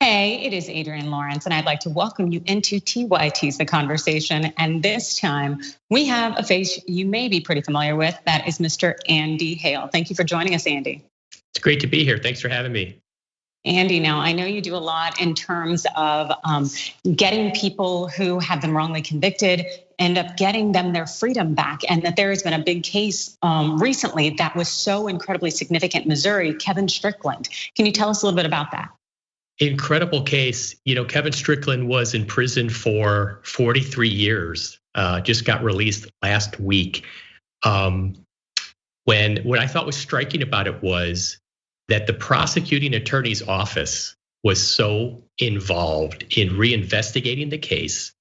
Hey, it is Adrienne Lawrence, and I'd like to welcome you into TYT's The Conversation. And this time, we have a face you may be pretty familiar with. That is Mr. Andy Hale. Thank you for joining us, Andy. It's great to be here. Thanks for having me. Andy, now I know you do a lot in terms of getting people who have been wrongly convicted, end up getting them their freedom back, and that there has been a big case recently that was so incredibly significant in Missouri, Kevin Strickland. Can you tell us a little bit about that? Incredible case. Kevin Strickland was in prison for 43 years, just got released last week. What I thought was striking about it was that the prosecuting attorney's office was so involved in reinvestigating the case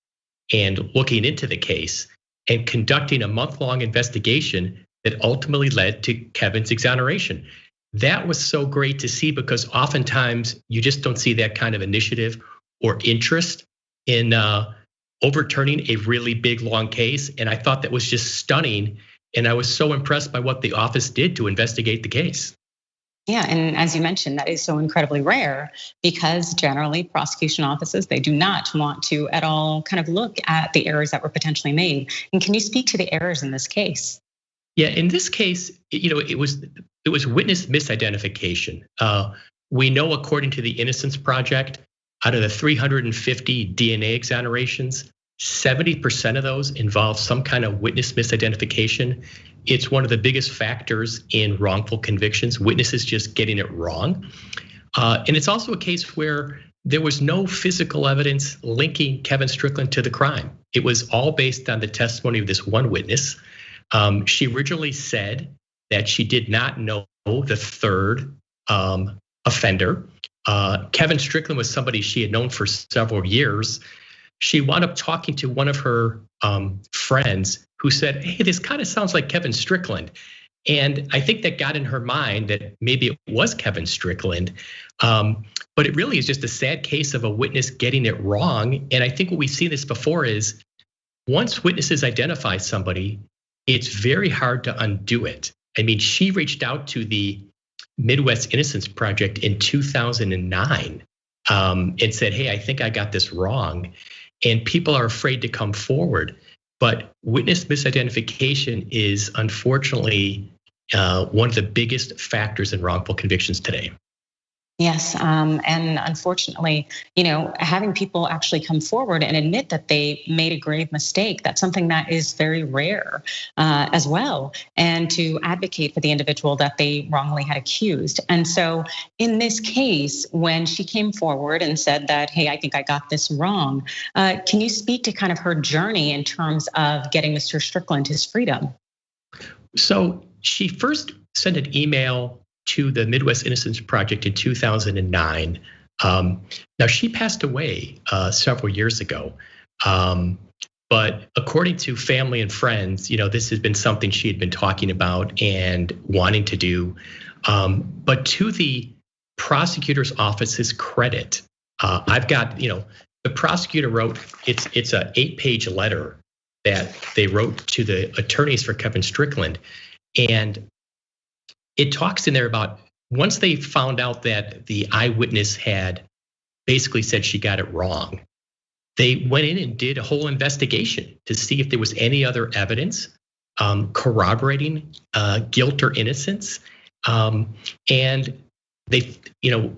and looking into the case and conducting a month-long investigation that ultimately led to Kevin's exoneration. That was so great to see because oftentimes you just don't see that kind of initiative or interest in overturning a really big, long case. And I thought that was just stunning. And I was so impressed by what the office did to investigate the case. Yeah, and as you mentioned, that is so incredibly rare because generally prosecution offices, they do not want to at all kind of look at the errors that were potentially made. And can you speak to the errors in this case? Yeah, in this case, it was witness misidentification. We know, according to the Innocence Project, out of the 350 DNA exonerations, 70% of those involve some kind of witness misidentification. It's one of the biggest factors in wrongful convictions, witnesses just getting it wrong. And it's also a case where there was no physical evidence linking Kevin Strickland to the crime. It was all based on the testimony of this one witness. She originally said that she did not know the third offender. Kevin Strickland was somebody she had known for several years. She wound up talking to one of her friends who said, "Hey, this kind of sounds like Kevin Strickland." And I think that got in her mind that maybe it was Kevin Strickland. But it really is just a sad case of a witness getting it wrong. And I think what we've seen this before is once witnesses identify somebody, it's very hard to undo it. I mean, she reached out to the Midwest Innocence Project in 2009 and said, "Hey, I think I got this wrong." And people are afraid to come forward. But witness misidentification is unfortunately one of the biggest factors in wrongful convictions today. Yes, and unfortunately, having people actually come forward and admit that they made a grave mistake, that's something that is very rare as well, and to advocate for the individual that they wrongly had accused. And so in this case, when she came forward and said that, "Hey, I think I got this wrong," can you speak to kind of her journey in terms of getting Mr. Strickland his freedom? So she first sent an email to the Midwest Innocence Project in 2009. Now she passed away several years ago, but according to family and friends, this has been something she had been talking about and wanting to do. But to the prosecutor's office's credit, I've got, the prosecutor wrote, it's a 8-page letter that they wrote to the attorneys for Kevin Strickland, and it talks in there about once they found out that the eyewitness had basically said she got it wrong, they went in and did a whole investigation to see if there was any other evidence corroborating guilt or innocence. And they,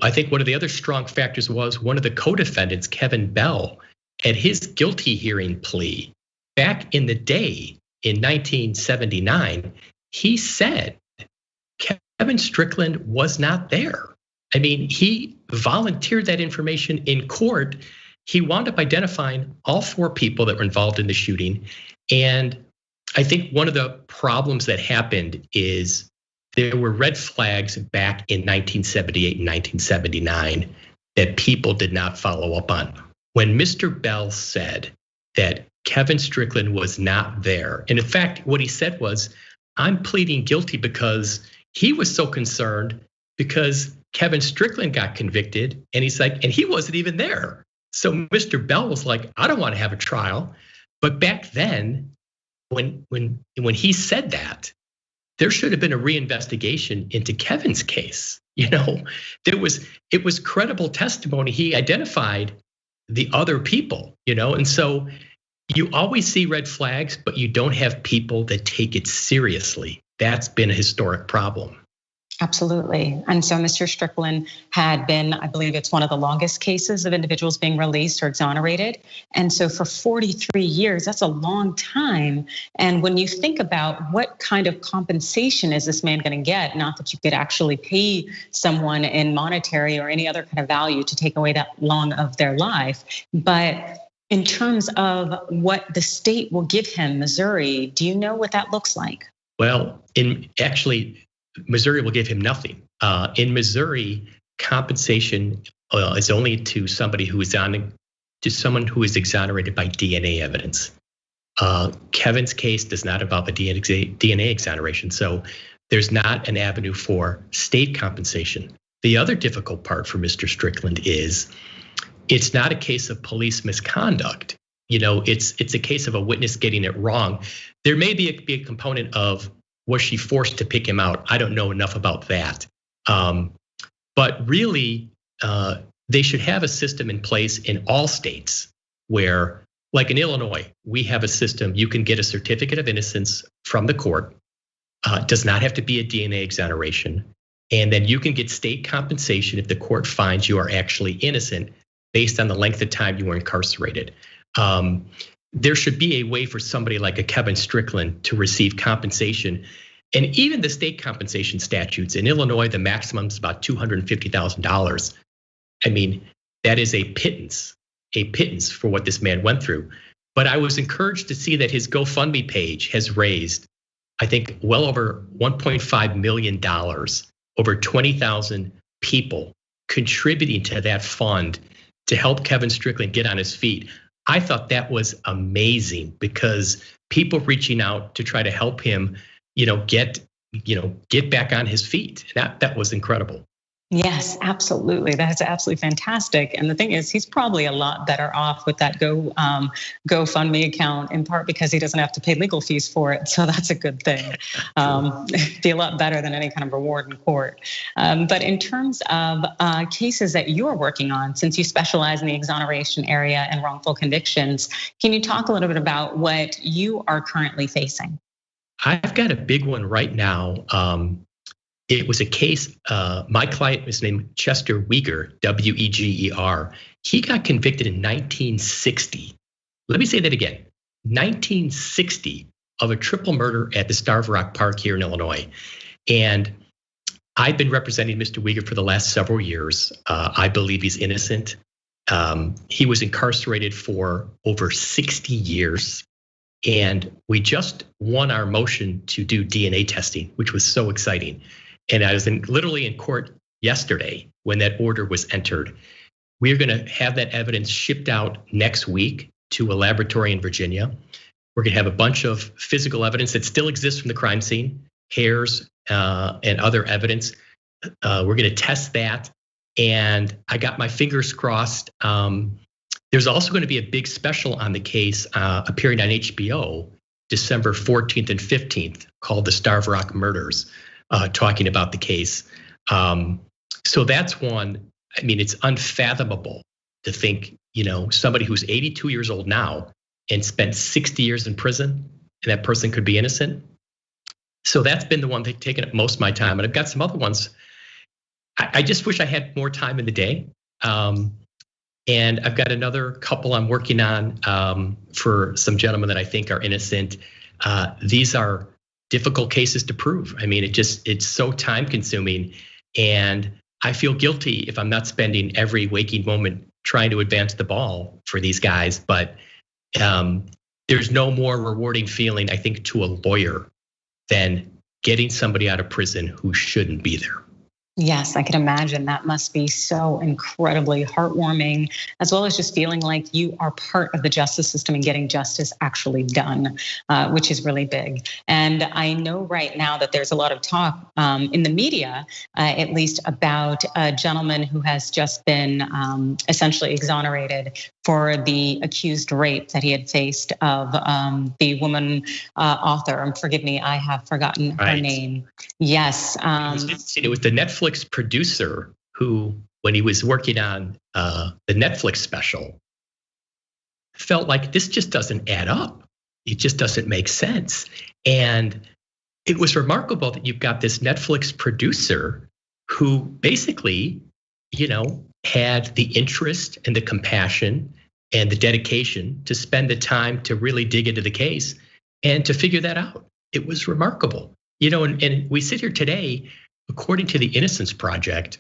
I think one of the other strong factors was one of the co-defendants, Kevin Bell, at his guilty hearing plea back in the day in 1979, he said Kevin Strickland was not there. I mean, he volunteered that information in court. He wound up identifying all 4 people that were involved in the shooting. And I think one of the problems that happened is there were red flags back in 1978 and 1979 that people did not follow up on. When Mr. Bell said that Kevin Strickland was not there, and in fact, what he said was, "I'm pleading guilty because he was so concerned because Kevin Strickland got convicted," and he's like, and he wasn't even there. So Mr. Bell was like, "I don't want to have a trial." But back then, when he said that, there should have been a reinvestigation into Kevin's case. It was credible testimony. He identified the other people, and so you always see red flags, but you don't have people that take it seriously. That's been a historic problem. Absolutely. And so Mr. Strickland had been, I believe it's one of the longest cases of individuals being released or exonerated. And so for 43 years, that's a long time. And when you think about what kind of compensation is this man going to get, not that you could actually pay someone in monetary or any other kind of value to take away that long of their life, but in terms of what the state will give him, Missouri, do you know what that looks like? Well, Missouri will give him nothing. In Missouri, compensation is only to somebody someone who is exonerated by DNA evidence. Kevin's case does not involve a DNA exoneration, so there's not an avenue for state compensation. The other difficult part for Mr. Strickland is it's not a case of police misconduct. It's a case of a witness getting it wrong. There may be a component of, was she forced to pick him out? I don't know enough about that. But really, they should have a system in place in all states where, like in Illinois, we have a system. You can get a certificate of innocence from the court. It does not have to be a DNA exoneration. And then you can get state compensation if the court finds you are actually innocent based on the length of time you were incarcerated. There should be a way for somebody like a Kevin Strickland to receive compensation. And even the state compensation statutes in Illinois, the maximum is about $250,000. I mean, that is a pittance for what this man went through. But I was encouraged to see that his GoFundMe page has raised, I think, well over $1.5 million, over 20,000 people contributing to that fund to help Kevin Strickland get on his feet. I thought that was amazing because people reaching out to try to help him, get back on his feet. That was incredible. Yes, absolutely. That's absolutely fantastic. And the thing is, he's probably a lot better off with that GoFundMe account, in part because he doesn't have to pay legal fees for it. So that's a good thing. Be a lot better than any kind of reward in court. But in terms of cases that you're working on, since you specialize in the exoneration area and wrongful convictions, can you talk a little bit about what you are currently facing? I've got a big one right now. It was a case, my client was named Chester Weger, Weger. He got convicted in 1960. Let me say that again, 1960, of a triple murder at the Starved Rock Park here in Illinois. And I've been representing Mr. Weger for the last several years. I believe he's innocent. He was incarcerated for over 60 years. And we just won our motion to do DNA testing, which was so exciting. And I was literally in court yesterday when that order was entered. We are going to have that evidence shipped out next week to a laboratory in Virginia. We're going to have a bunch of physical evidence that still exists from the crime scene, hairs and other evidence. We're going to test that. And I got my fingers crossed. There's also going to be a big special on the case appearing on HBO December 14th and 15th called The Starved Rock Murders. Talking about the case. So that's one. I mean, it's unfathomable to think, somebody who's 82 years old now and spent 60 years in prison, and that person could be innocent. So that's been the one that's taken up most of my time. And I've got some other ones. I just wish I had more time in the day. And I've got another couple I'm working on for some gentlemen that I think are innocent. These are difficult cases to prove. I mean, it's so time consuming, and I feel guilty if I'm not spending every waking moment trying to advance the ball for these guys. But there's no more rewarding feeling, I think, to a lawyer than getting somebody out of prison who shouldn't be there. Yes, I can imagine that must be so incredibly heartwarming, as well as just feeling like you are part of the justice system and getting justice actually done, which is really big. And I know right now that there's a lot of talk in the media, at least, about a gentleman who has just been essentially exonerated for the accused rape that he had faced of the woman author. Forgive me, I have forgotten her name. Yes. It was the Netflix producer who, when he was working on the Netflix special, felt like this just doesn't add up. It just doesn't make sense. And it was remarkable that you've got this Netflix producer who basically, had the interest and the compassion and the dedication to spend the time to really dig into the case and to figure that out. It was remarkable. And we sit here today, according to the Innocence Project,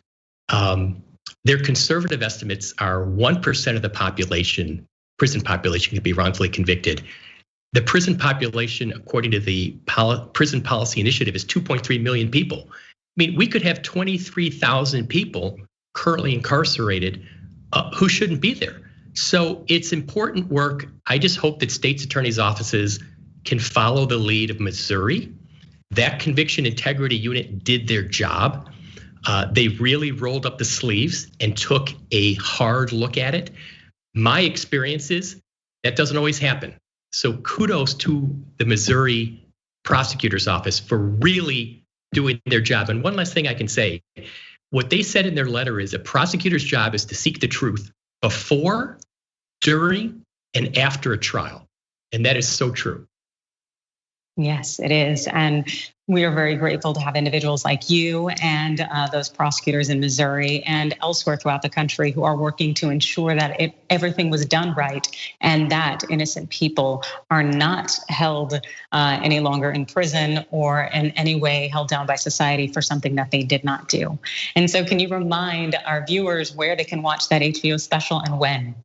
their conservative estimates are 1% of the population, prison population, could be wrongfully convicted. The prison population, according to the Prison Policy Initiative, is 2.3 million people. I mean, we could have 23,000 people currently incarcerated who shouldn't be there. So it's important work. I just hope that states' attorneys' offices can follow the lead of Missouri. That conviction integrity unit did their job. They really rolled up the sleeves and took a hard look at it. My experience is that doesn't always happen. So kudos to the Missouri prosecutor's office for really doing their job. And one last thing I can say, what they said in their letter is a prosecutor's job is to seek the truth before, during, and after a trial. And that is so true. Yes, it is. And we are very grateful to have individuals like you and those prosecutors in Missouri and elsewhere throughout the country who are working to ensure that everything was done right and that innocent people are not held any longer in prison or in any way held down by society for something that they did not do. And so can you remind our viewers where they can watch that HBO special and when?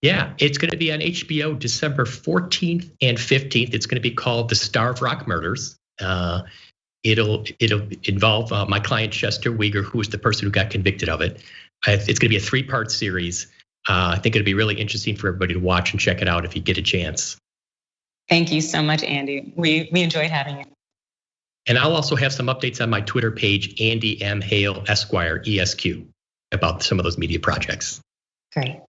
Yeah, it's going to be on HBO December 14th and 15th. It's going to be called The Starved Rock Murders. It'll involve my client Chester Weger, who was the person who got convicted of it. It's going to be a 3-part series. I think it'll be really interesting for everybody to watch and check it out if you get a chance. Thank you so much, Andy. We enjoyed having you. And I'll also have some updates on my Twitter page, Andy M. Hale Esquire, ESQ, about some of those media projects. Great.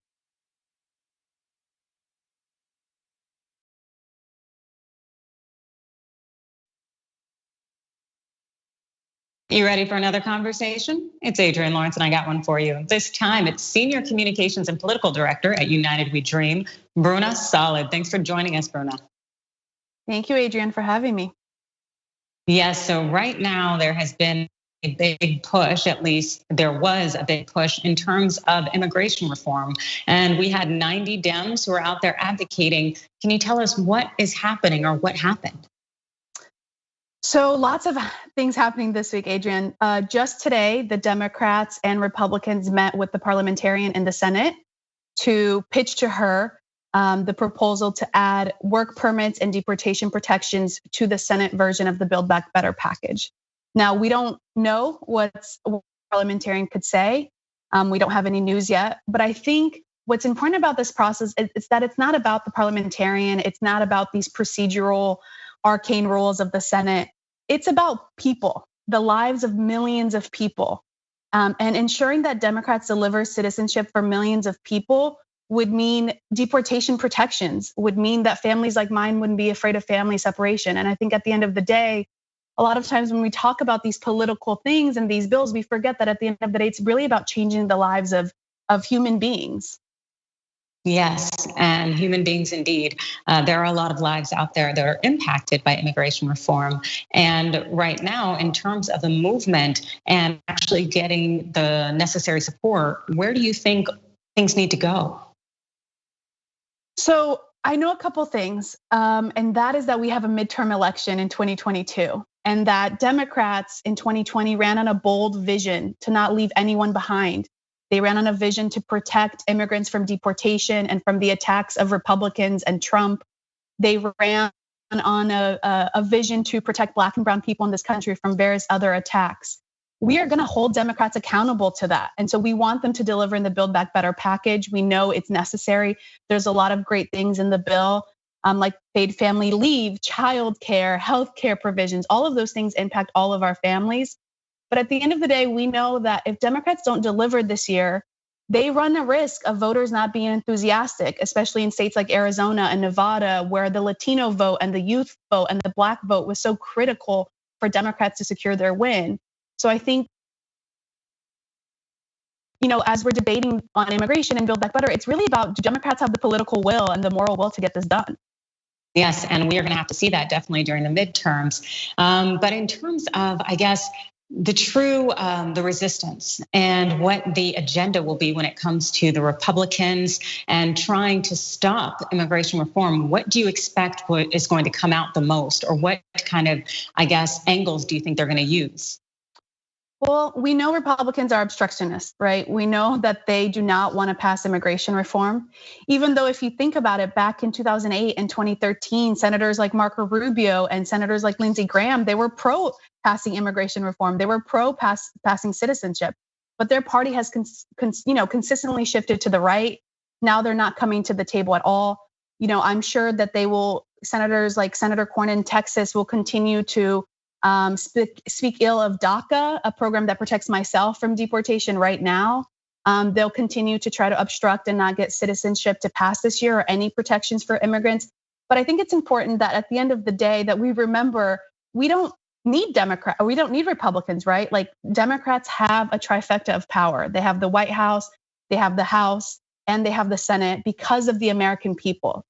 You ready for another conversation? It's Adrienne Lawrence, and I got one for you. This time, it's Senior Communications and Political Director at United We Dream, Bruna Solid. Thanks for joining us, Bruna. Thank you, Adrienne, for having me. Yes, so right now there has been a big push, at least there was a big push in terms of immigration reform. And we had 90 Dems who are out there advocating. Can you tell us what is happening or what happened? So lots of things happening this week, Adrienne. Just today, the Democrats and Republicans met with the parliamentarian in the Senate to pitch to her the proposal to add work permits and deportation protections to the Senate version of the Build Back Better package. Now, we don't know what the parliamentarian could say. We don't have any news yet, but I think what's important about this process is that it's not about the parliamentarian. It's not about these procedural arcane rules of the Senate. It's about people, the lives of millions of people. And ensuring that Democrats deliver citizenship for millions of people would mean deportation protections, would mean that families like mine wouldn't be afraid of family separation. And I think at the end of the day, a lot of times when we talk about these political things and these bills, we forget that at the end of the day, it's really about changing the lives of human beings. Yes, and human beings indeed. There are a lot of lives out there that are impacted by immigration reform. And right now, in terms of the movement and actually getting the necessary support, where do you think things need to go? So I know a couple things, and that is that we have a midterm election in 2022, and that Democrats in 2020 ran on a bold vision to not leave anyone behind. They ran on a vision to protect immigrants from deportation and from the attacks of Republicans and Trump. They ran on a vision to protect Black and brown people in this country from various other attacks. We are gonna hold Democrats accountable to that. And so we want them to deliver in the Build Back Better package. We know it's necessary. There's a lot of great things in the bill, like paid family leave, childcare, healthcare provisions. All of those things impact all of our families. But at the end of the day, we know that if Democrats don't deliver this year, they run a risk of voters not being enthusiastic, especially in states like Arizona and Nevada, where the Latino vote and the youth vote and the Black vote was so critical for Democrats to secure their win. So I think, as we're debating on immigration and Build Back Better, it's really about, do Democrats have the political will and the moral will to get this done? Yes, and we are going to have to see that definitely during the midterms. But in terms of, I guess, the true, the resistance and what the agenda will be when it comes to the Republicans and trying to stop immigration reform, what do you expect what is going to come out the most, or what kind of, I guess, angles do you think they're going to use? Well, we know Republicans are obstructionists, right? We know that they do not want to pass immigration reform. Even though if you think about it, back in 2008 and 2013, senators like Marco Rubio and senators like Lindsey Graham, they were pro passing immigration reform. They were pro passing citizenship, but their party has consistently shifted to the right. Now they're not coming to the table at all. I'm sure that they will, senators like Senator Cornyn in Texas will continue to speak ill of DACA, a program that protects myself from deportation right now. They'll continue to try to obstruct and not get citizenship to pass this year or any protections for immigrants. But I think it's important that at the end of the day that we remember we don't need we don't need Republicans, right? Like, Democrats have a trifecta of power. They have the White House, they have the House, and they have the Senate because of the American people.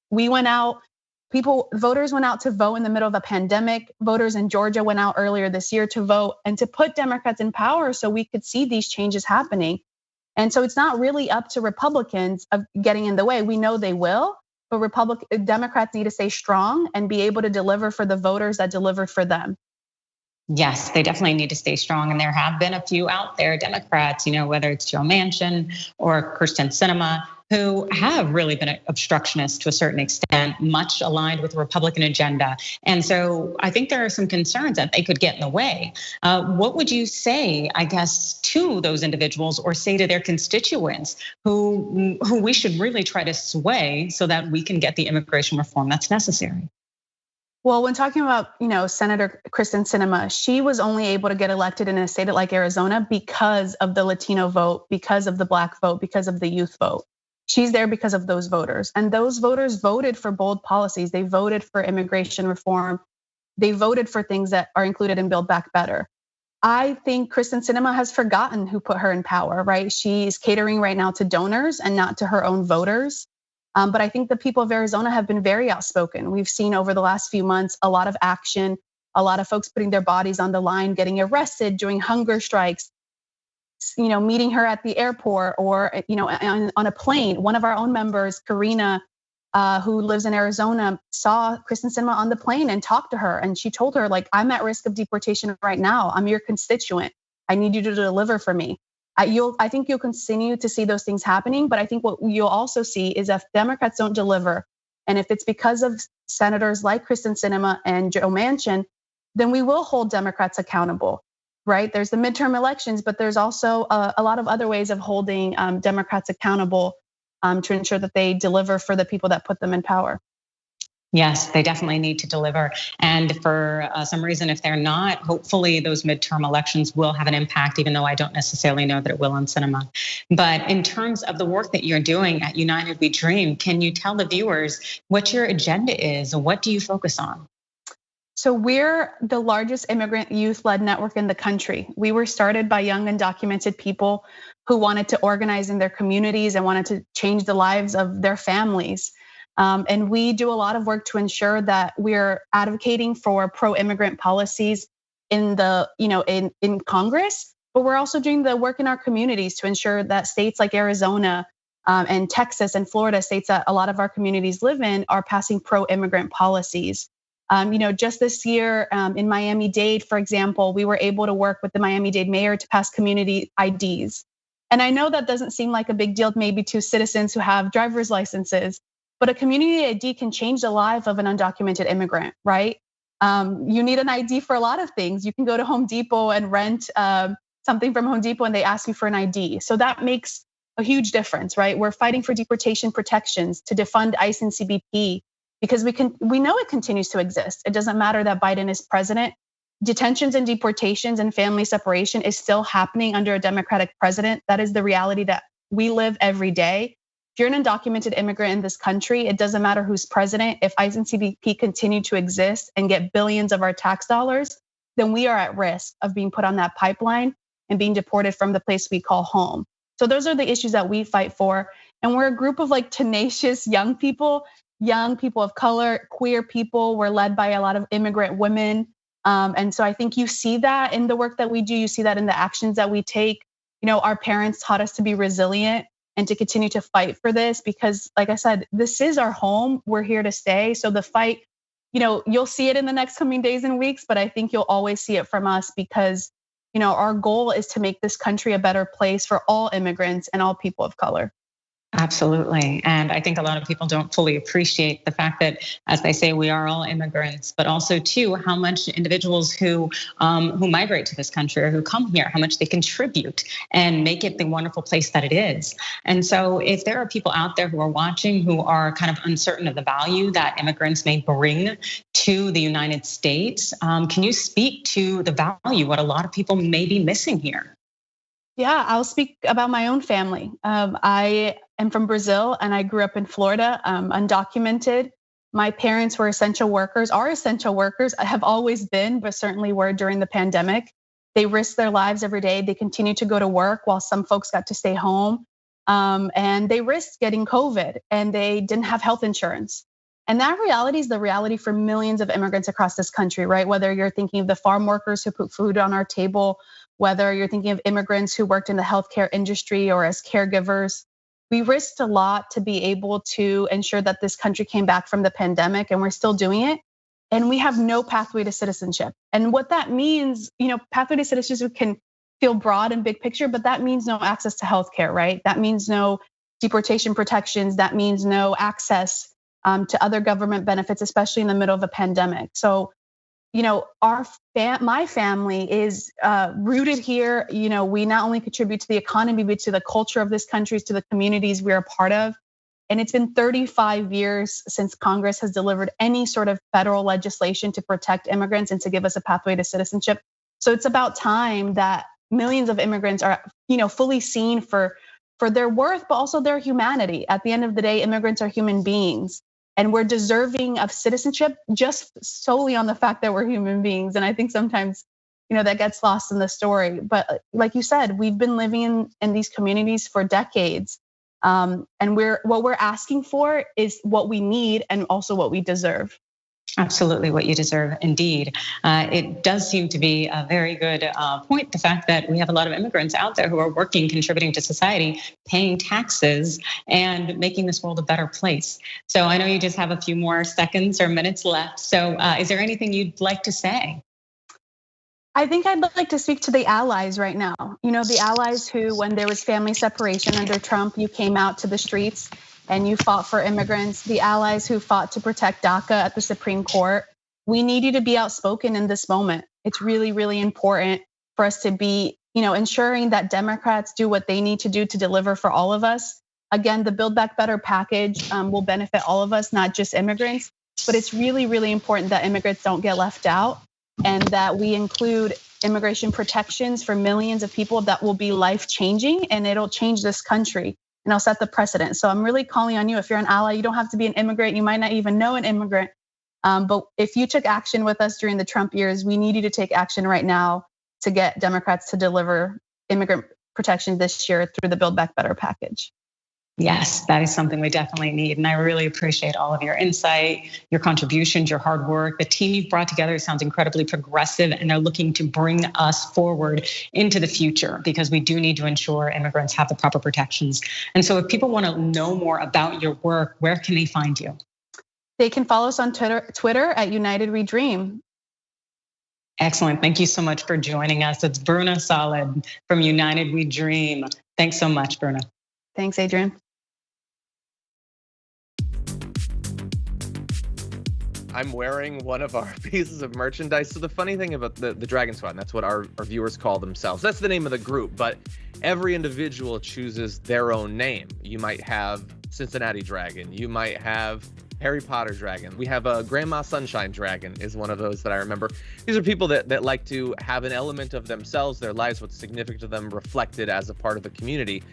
Voters went out to vote in the middle of a pandemic. Voters in Georgia went out earlier this year to vote and to put Democrats in power so we could see these changes happening. And so it's not really up to Republicans of getting in the way. We know they will, but Democrats need to stay strong and be able to deliver for the voters that deliver for them. Yes, they definitely need to stay strong. And there have been a few out there, Democrats, whether it's Joe Manchin or Kyrsten Sinema, who have really been obstructionists to a certain extent, much aligned with the Republican agenda. And so I think there are some concerns that they could get in the way. What would you say, I guess, to those individuals, or say to their constituents who we should really try to sway so that we can get the immigration reform that's necessary? Well, when talking about, Senator Kyrsten Sinema, she was only able to get elected in a state like Arizona because of the Latino vote, because of the Black vote, because of the youth vote. She's there because of those voters. And those voters voted for bold policies. They voted for immigration reform. They voted for things that are included in Build Back Better. I think Kyrsten Sinema has forgotten who put her in power, right? She's catering right now to donors and not to her own voters. But I think the people of Arizona have been very outspoken. We've seen over the last few months a lot of action, a lot of folks putting their bodies on the line, getting arrested, doing hunger strikes, meeting her at the airport or, on a plane. One of our own members, Karina, who lives in Arizona, saw Kyrsten Sinema on the plane and talked to her. And she told her, like, I'm at risk of deportation right now. I'm your constituent. I need you to deliver for me. I think you'll continue to see those things happening. But I think what you'll also see is if Democrats don't deliver, and if it's because of senators like Kyrsten Sinema and Joe Manchin, then we will hold Democrats accountable. Right? There's the midterm elections, but there's also a lot of other ways of holding Democrats accountable to ensure that they deliver for the people that put them in power. Yes, they definitely need to deliver. And for some reason, if they're not, hopefully those midterm elections will have an impact, even though I don't necessarily know that it will on Sinema. But in terms of the work that you're doing at United We Dream, can you tell the viewers what your agenda is and what do you focus on? So we're the largest immigrant youth-led network in the country. We were started by young undocumented people who wanted to organize in their communities and wanted to change the lives of their families. And we do a lot of work to ensure that we're advocating for pro-immigrant policies in Congress, but we're also doing the work in our communities to ensure that states like Arizona and Texas and Florida, states that a lot of our communities live in, are passing pro-immigrant policies. Just this year in Miami-Dade, for example, we were able to work with the Miami-Dade mayor to pass community IDs. And I know that doesn't seem like a big deal maybe to citizens who have driver's licenses, but a community ID can change the life of an undocumented immigrant, right? You need an ID for a lot of things. You can go to Home Depot and rent something from Home Depot and they ask you for an ID. So that makes a huge difference, right? We're fighting for deportation protections to defund ICE and CBP because we know it continues to exist. It doesn't matter that Biden is president. Detentions and deportations and family separation is still happening under a Democratic president. That is the reality that we live every day. If you're an undocumented immigrant in this country, it doesn't matter who's president. If ICE and CBP continue to exist and get billions of our tax dollars, then we are at risk of being put on that pipeline and being deported from the place we call home. So those are the issues that we fight for. And we're a group of like tenacious young people of color, queer people. We're led by a lot of immigrant women. And so I think you see that in the work that we do. You see that in the actions that we take. Our parents taught us to be resilient and to continue to fight for this because, like I said, this is our home. We're here to stay. So the fight, you'll see it in the next coming days and weeks, but I think you'll always see it from us because, our goal is to make this country a better place for all immigrants and all people of color. Absolutely. And I think a lot of people don't fully appreciate the fact that, as they say, we are all immigrants, but also too, how much individuals who migrate to this country or who come here, how much they contribute and make it the wonderful place that it is. And so if there are people out there who are watching who are kind of uncertain of the value that immigrants may bring to the United States, can you speak to the value, what a lot of people may be missing here? Yeah, I'll speak about my own family. I am from Brazil and I grew up in Florida, undocumented. My parents were essential workers, are essential workers, have always been, but certainly were during the pandemic. They risked their lives every day. They continued to go to work while some folks got to stay home. And they risked getting COVID and they didn't have health insurance. And that reality is the reality for millions of immigrants across this country, right? Whether you're thinking of the farm workers who put food on our table, whether you're thinking of immigrants who worked in the healthcare industry or as caregivers, we risked a lot to be able to ensure that this country came back from the pandemic, and we're still doing it. And we have no pathway to citizenship. And what that means, pathway to citizenship can feel broad and big picture, but that means no access to healthcare, right? That means no deportation protections. That means no access to other government benefits, especially in the middle of a pandemic. So, my family is rooted here. We not only contribute to the economy, but to the culture of this country, to the communities we're a part of. And it's been 35 years since Congress has delivered any sort of federal legislation to protect immigrants and to give us a pathway to citizenship. So it's about time that millions of immigrants are, fully seen for their worth, but also their humanity. At the end of the day, immigrants are human beings. And we're deserving of citizenship just solely on the fact that we're human beings. And I think sometimes, that gets lost in the story. But like you said, we've been living in these communities for decades. And what we're asking for is what we need and also what we deserve. Absolutely what you deserve, indeed. It does seem to be a very good point, the fact that we have a lot of immigrants out there who are working, contributing to society, paying taxes, and making this world a better place. So I know you just have a few more seconds or minutes left. So is there anything you'd like to say? I think I'd like to speak to the allies right now. The allies who, when there was family separation under Trump, you came out to the streets and you fought for immigrants, the allies who fought to protect DACA at the Supreme Court. We need you to be outspoken in this moment. It's really, really important for us to be, ensuring that Democrats do what they need to do to deliver for all of us. Again, the Build Back Better package will benefit all of us, not just immigrants, but it's really, really important that immigrants don't get left out and that we include immigration protections for millions of people that will be life-changing and it'll change this country. And I'll set the precedent. So I'm really calling on you. If you're an ally, you don't have to be an immigrant. You might not even know an immigrant. But if you took action with us during the Trump years, we need you to take action right now to get Democrats to deliver immigrant protection this year through the Build Back Better package. Yes, that is something we definitely need. And I really appreciate all of your insight, your contributions, your hard work. The team you've brought together sounds incredibly progressive and they're looking to bring us forward into the future because we do need to ensure immigrants have the proper protections. And so if people want to know more about your work, where can they find you? They can follow us on Twitter at United We Dream. Excellent. Thank you so much for joining us. It's Bruna Solid from United We Dream. Thanks so much, Bruna. Thanks, Adrian. I'm wearing one of our pieces of merchandise. So the funny thing about the Dragon Squad, and that's what our viewers call themselves. That's the name of the group, but every individual chooses their own name. You might have Cincinnati Dragon. You might have Harry Potter Dragon. We have a Grandma Sunshine Dragon is one of those that I remember. These are people that like to have an element of themselves, their lives, what's significant to them reflected as a part of the community.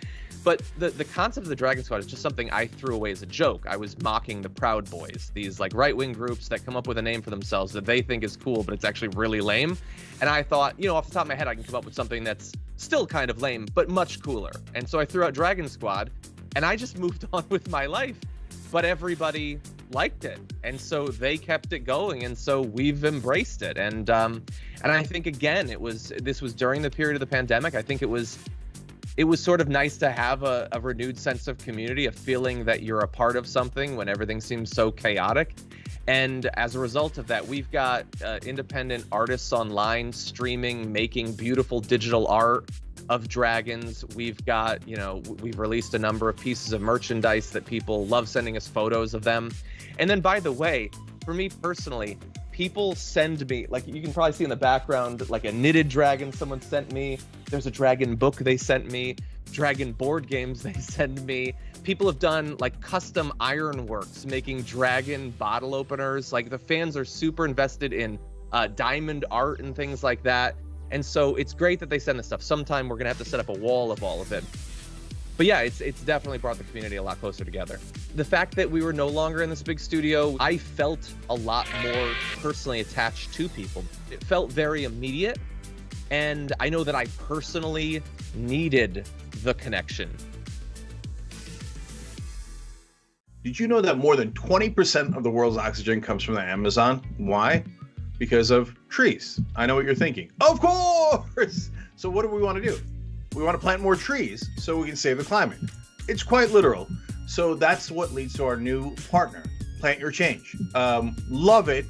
But the concept of the Dragon Squad is just something I threw away as a joke. I was mocking the Proud Boys, these like right-wing groups that come up with a name for themselves that they think is cool, but it's actually really lame. And I thought, off the top of my head, I can come up with something that's still kind of lame, but much cooler. And so I threw out Dragon Squad, and I just moved on with my life. But everybody liked it, and so they kept it going, and so we've embraced it. And I think again, this was during the period of the pandemic. I think it was sort of nice to have a renewed sense of community, a feeling that you're a part of something when everything seems so chaotic. And as a result of that, we've got independent artists online streaming, making beautiful digital art of dragons. We've got, we've released a number of pieces of merchandise that people love sending us photos of them. And then, by the way, for me personally, people send me, like you can probably see in the background, like a knitted dragon someone sent me. There's a dragon book they sent me, dragon board games they send me. People have done like custom ironworks, making dragon bottle openers. Like the fans are super invested in diamond art and things like that. And so it's great that they send this stuff. Sometime we're gonna have to set up a wall of all of it. But yeah, it's definitely brought the community a lot closer together. The fact that we were no longer in this big studio, I felt a lot more personally attached to people. It felt very immediate. And I know that I personally needed the connection. Did you know that more than 20% of the world's oxygen comes from the Amazon? Why? Because of trees. I know what you're thinking. Of course! So what do we want to do? We want to plant more trees so we can save the climate. It's quite literal. So that's what leads to our new partner, Plant Your Change. Love it.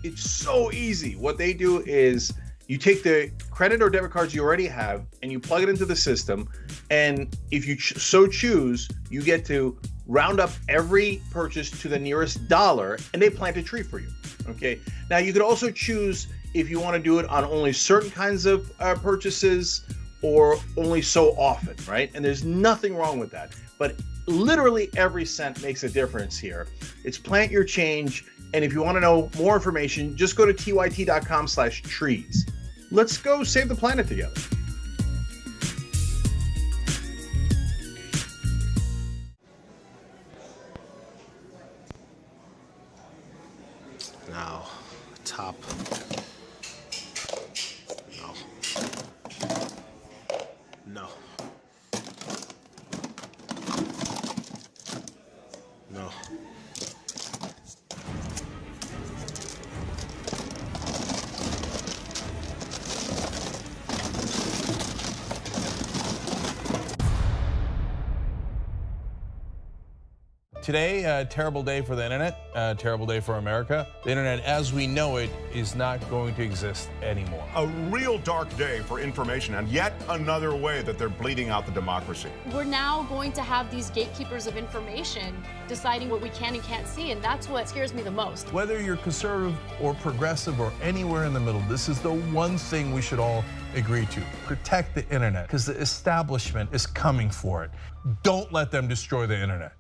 It's so easy. What they do is you take the credit or debit cards you already have and you plug it into the system. And if you so choose, you get to round up every purchase to the nearest dollar and they plant a tree for you. Okay. Now you could also choose if you want to do it on only certain kinds of purchases or only so often, right? And there's nothing wrong with that. But literally every cent makes a difference here. It's Plant Your Change. And if you want to know more information, just go to tyt.com/trees. Let's go save the planet together. Now, top. No. No. Today, a terrible day for the internet, a terrible day for America. The internet as we know it is not going to exist anymore. A real dark day for information and yet another way that they're bleeding out the democracy. We're now going to have these gatekeepers of information deciding what we can and can't see, and that's what scares me the most. Whether you're conservative or progressive or anywhere in the middle, this is the one thing we should all agree to. Protect the internet because the establishment is coming for it. Don't let them destroy the internet.